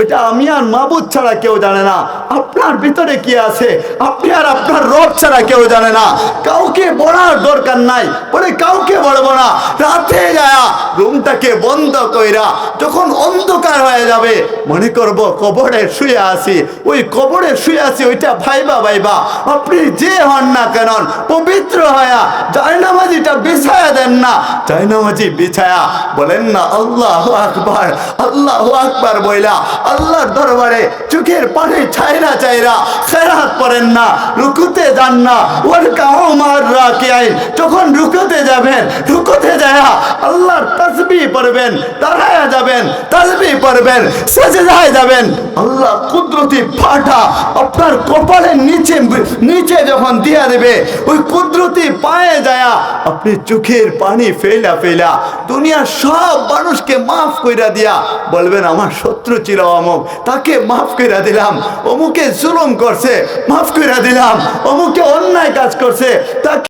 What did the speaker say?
ওইটা আমি আর মাবুদ ছাড়া কেউ জানে না। আপনার ভিতরে কি আছে আপনি আর আপনার রব ছাড়া কেউ জানে না। কাউকে বলার দরকার নাই, বলে কাউকে বলবো না। রাতে যায়া রুমটাকে বন্ধ কইরা যখন অন্ধকার হয়ে যাবে মনে করব কবরে শুয়ে আছি, ওই কবরে শুয়ে আছি ওইটা ভাইবা ভাইবা আপনি যে হন না কেন পবিত্র হয়া জায়নামাজিটা বিছায়া দেন না, জায়নামাজি বিছায়া বলেন না আল্লাহু আকবার, আল্লাহু আকবার বইলা আল্লাহর দরবারে চোখের পানি ছাইরা চাইরা খেরাত পড়েন না, রুকুতে যান না। ওয়ারকাউ মা'আর রাকিঈন, যখন রুকুতে যাবেন রুকুতে যায়া আল্লাহর তাসবিহ পড়বেন, দাঁড়ায়া যাবেন তাসবিহ পড়বেন, সাজদায় যাবেন। আল্লাহ কুদরতি ফাটা আপনার কপালের নিচে নিচে যখন দিয়া দেবে ওই কুদরতি পায়ে যায়া আপনি চোখের পানি ফেলা ফেলা দুনিয়ার সব মানুষকে মাফ কইরা দিয়া বলবেন আমার শত্রু ছিল অমুক, তাকে মাফ কইরা দিলাম, অমুকে জুলুম করছে মাফ কইরা দিলাম, অমুকে অন্যায় কাজ করছে তাকে